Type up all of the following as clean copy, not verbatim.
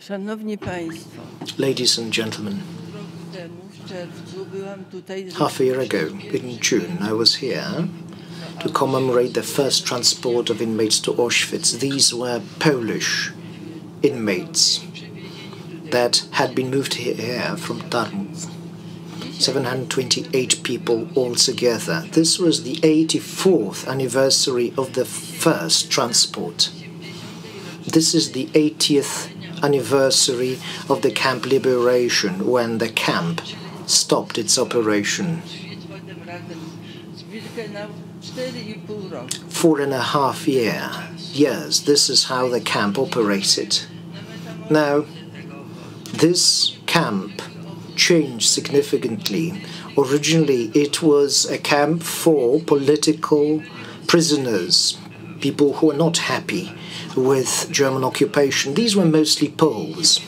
Szanowni Państwo, Ladies and gentlemen, half a year ago, in June, I was here to commemorate the first transport of inmates to Auschwitz. These were Polish inmates that had been moved here from Darmstadt. 728 people altogether. This was the 84th anniversary of the first transport. This is the 80th anniversary of the camp liberation, when the camp stopped its operation. 4.5 years. This is how the camp operated. Now, this camp changed significantly. Originally, it was a camp for political prisoners, people who were not happy with German occupation. These were mostly Poles,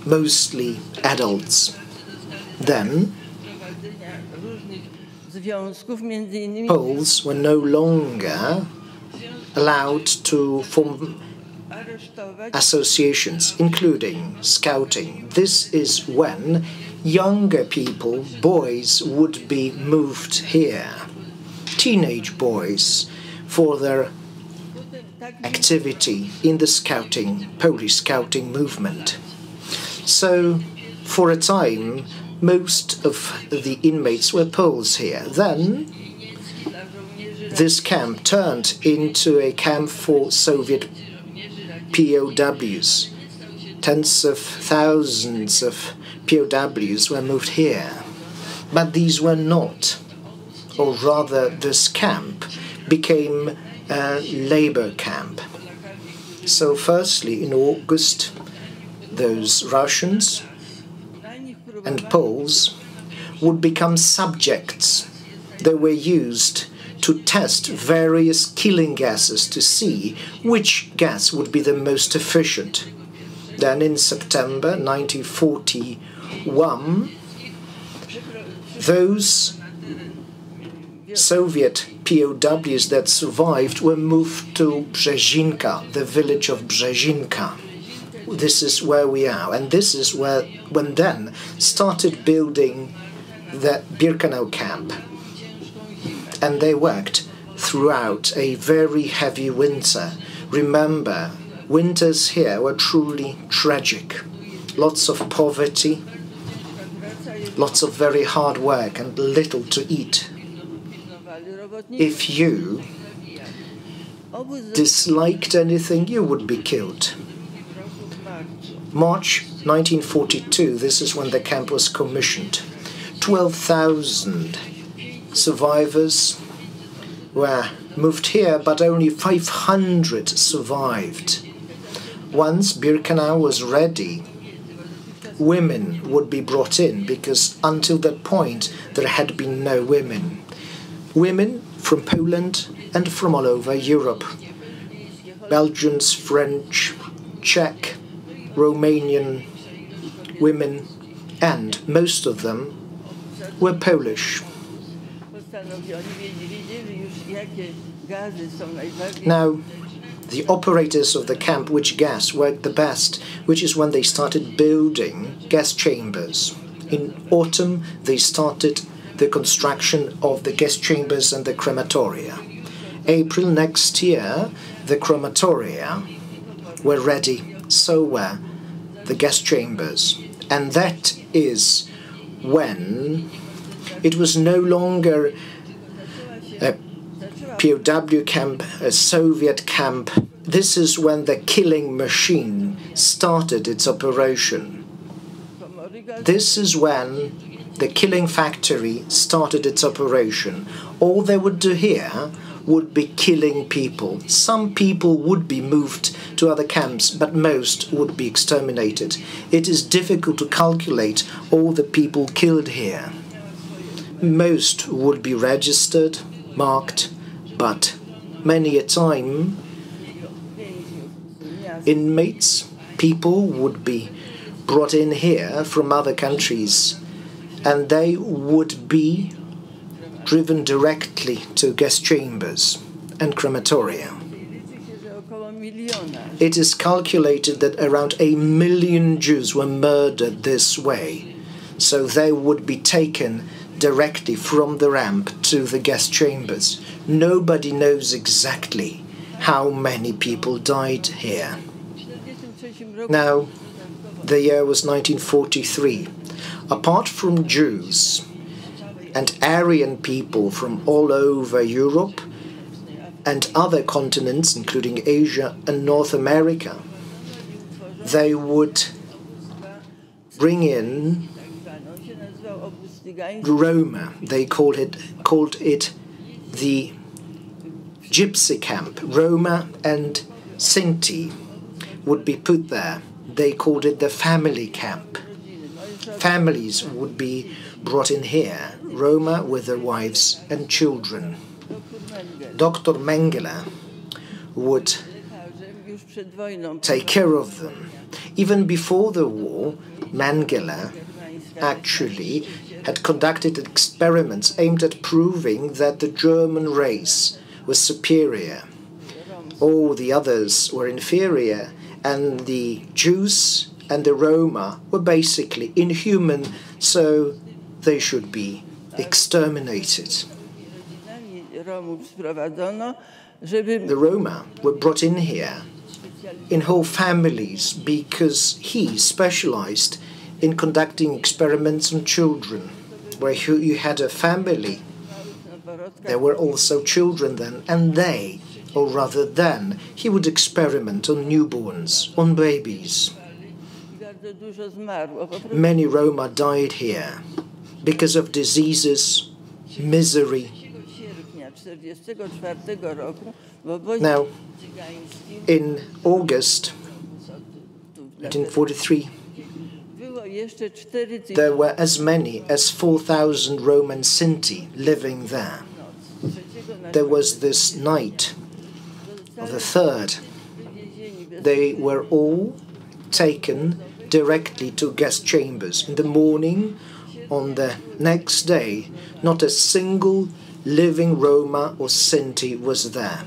mostly adults. Then, Poles were no longer allowed to form associations, including scouting. This is when younger people, boys, would be moved here, teenage boys, for their activity in the scouting, Polish scouting movement. So, for a time, most of the inmates were Poles here. Then, this camp turned into a camp for Soviet POWs. Tens of thousands of POWs were moved here. But these were not, or rather this camp became a labor camp. So firstly, in August, those Russians and Poles would become subjects. They were used to test various killing gases to see which gas would be the most efficient. Then in September 1941, those Soviet POWs that survived were moved to Brzezinka, the village of Brzezinka. This is where we are, and this is when then started building the Birkenau camp. And they worked throughout a very heavy winter. Remember, winters here were truly tragic. Lots of poverty, lots of very hard work, and little to eat. If you disliked anything, you would be killed. March 1942, this is when the camp was commissioned. 12,000 survivors were moved here, but only 500 survived. Once Birkenau was ready, women would be brought in, because until that point there had been no women. Women from Poland and from all over Europe. Belgians, French, Czech, Romanian women, and most of them were Polish. Now, the operators of the camp, which gas worked the best, which is when they started building gas chambers. In autumn, they started the construction of the gas chambers and the crematoria. April next year, the crematoria were ready, so were the gas chambers. And that is when it was no longer a POW camp, a Soviet camp. This is when the killing machine started its operation. This is when the killing factory started its operation. All they would do here would be killing people. Some people would be moved to other camps, but most would be exterminated. It is difficult to calculate all the people killed here. Most would be registered, marked, but many a time inmates, people would be brought in here from other countries, and they would be driven directly to gas chambers and crematoria. It is calculated that around 1 million Jews were murdered this way, so they would be taken directly from the ramp to the gas chambers. Nobody knows exactly how many people died here. Now, the year was 1943. Apart from Jews and Aryan people from all over Europe and other continents, including Asia and North America, they would bring in Roma. They called it the Gypsy camp. Roma and Sinti would be put there. They called it the family camp. Families would be brought in here, Roma with their wives and children. Dr. Mengele would take care of them. Even before the war, Mengele actually had conducted experiments aimed at proving that the German race was superior. All the others were inferior, and the Jews and the Roma were basically inhuman, so they should be exterminated. The Roma were brought in here in whole families because he specialized in conducting experiments on children. Where you had a family, there were also children then, and they, or rather then, he would experiment on newborns, on babies. Many Roma died here because of diseases, misery. Now, in August 1943, there were as many as 4,000 Roman Sinti living there. There was this night of the 3rd. They were all taken directly to gas chambers. In the morning, on the next day, not a single living Roma or Sinti was there,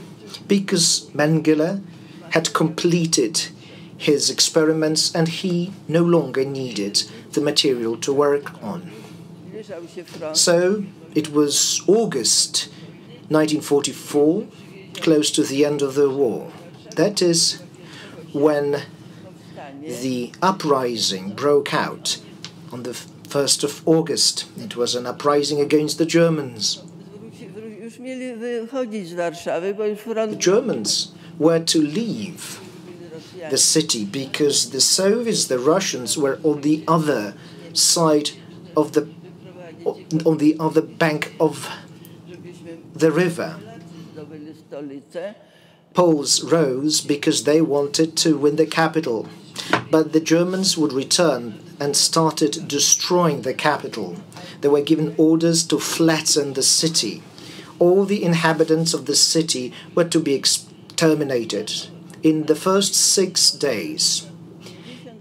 because Mengele had completed his experiments and he no longer needed the material to work on. So it was August 1944, close to the end of the war. That is when the uprising broke out on the 1st of August. It was an uprising against the Germans. The Germans were to leave the city because the Soviets, the Russians, were on the other side of on the other bank of the river. Poles rose because they wanted to win the capital, but the Germans would return and started destroying the capital. They were given orders to flatten the city. All the inhabitants of the city were to be exterminated. In the first 6 days,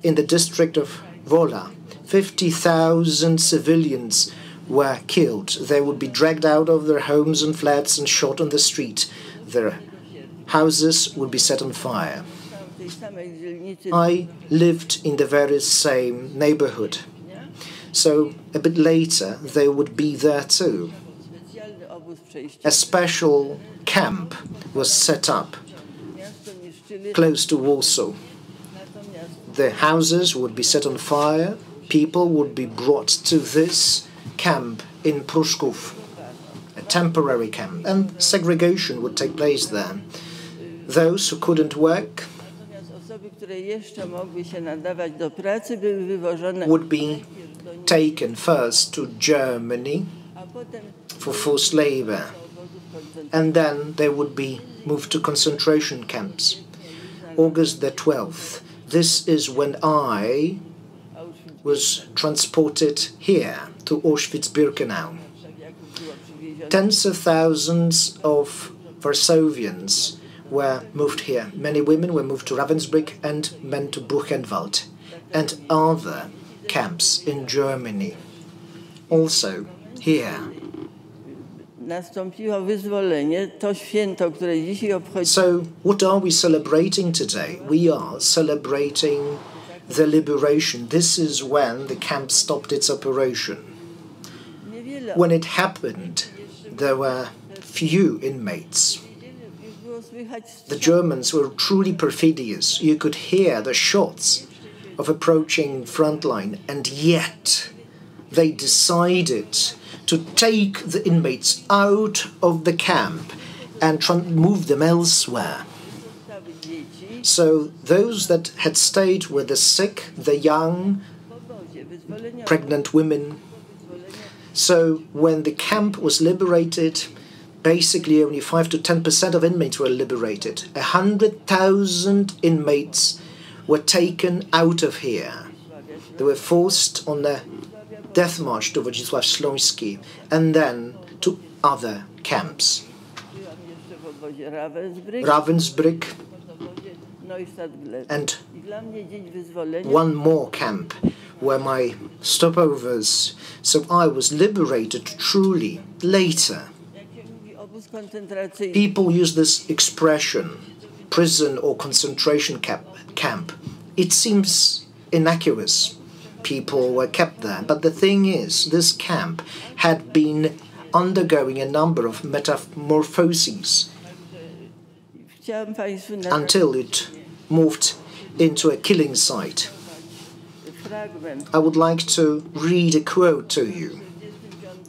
in the district of Wola, 50,000 civilians were killed. They would be dragged out of their homes and flats and shot on the street. Their houses would be set on fire. I lived in the very same neighborhood. So a bit later, they would be there too. A special camp was set up close to Warsaw. The houses would be set on fire. People would be brought to this camp in Pruszków, a temporary camp, and segregation would take place there. Those who couldn't work would be taken first to Germany for forced labor, and then they would be moved to concentration camps. August the 12th, this is when I was transported here to Auschwitz-Birkenau. Tens of thousands of Warsavians were moved here. Many women were moved to Ravensbrück and men to Buchenwald and other camps in Germany. Also, here, nastąpiło wyzwolenie, to święto, które dzisiaj obchodzimy. So, what are we celebrating today? We are celebrating the liberation. This is when the camp stopped its operation. When it happened, there were few inmates. The Germans were truly perfidious. You could hear the shots of approaching front line, and yet they decided to take the inmates out of the camp and move them elsewhere. So those that had stayed were the sick, the young, pregnant women. So when the camp was liberated, basically only 5 to 10% of inmates were liberated. 100,000 inmates were taken out of here. They were forced on the death march to Wodzisław Śląski and then to other camps. Ravensbrück and one more camp were my stopovers. So I was liberated truly later. People use this expression, prison or concentration camp. It seems innocuous. People were kept there. But the thing is, this camp had been undergoing a number of metamorphoses until it moved into a killing site. I would like to read a quote to you.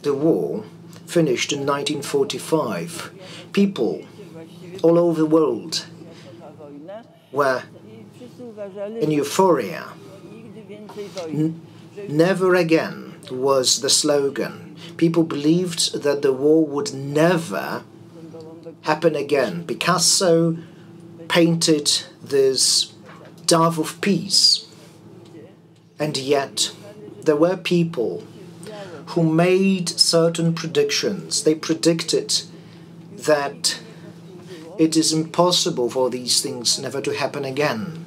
The war finished in 1945. People all over the world were in euphoria. Never again was the slogan. People believed that the war would never happen again. Picasso painted this dove of peace. And yet there were people who made certain predictions. They predicted that it is impossible for these things never to happen again,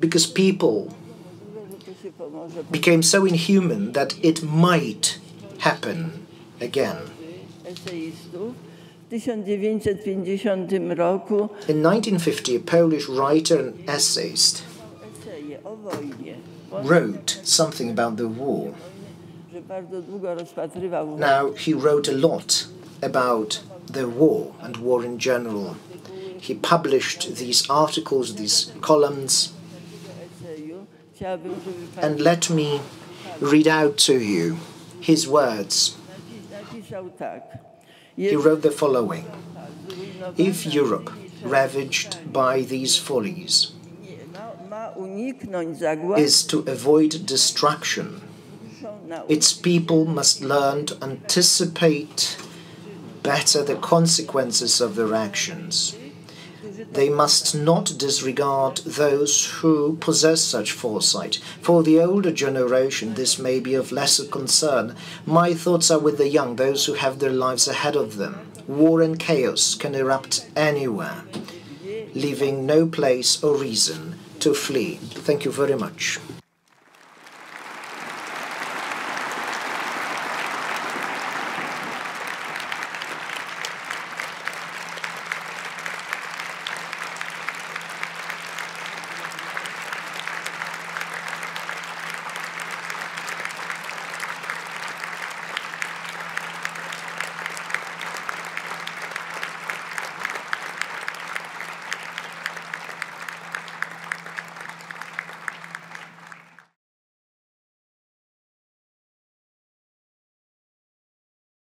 because people became so inhuman that it might happen again. In 1950, a Polish writer and essayist wrote something about the war. Now, he wrote a lot about the war and war in general. He published these articles, these columns, and let me read out to you his words. He wrote the following: if Europe, ravaged by these follies, is to avoid destruction, its people must learn to anticipate better the consequences of their actions. They must not disregard those who possess such foresight. For the older generation, this may be of lesser concern. My thoughts are with the young, those who have their lives ahead of them. War and chaos can erupt anywhere, leaving no place or reason to flee. Thank you very much.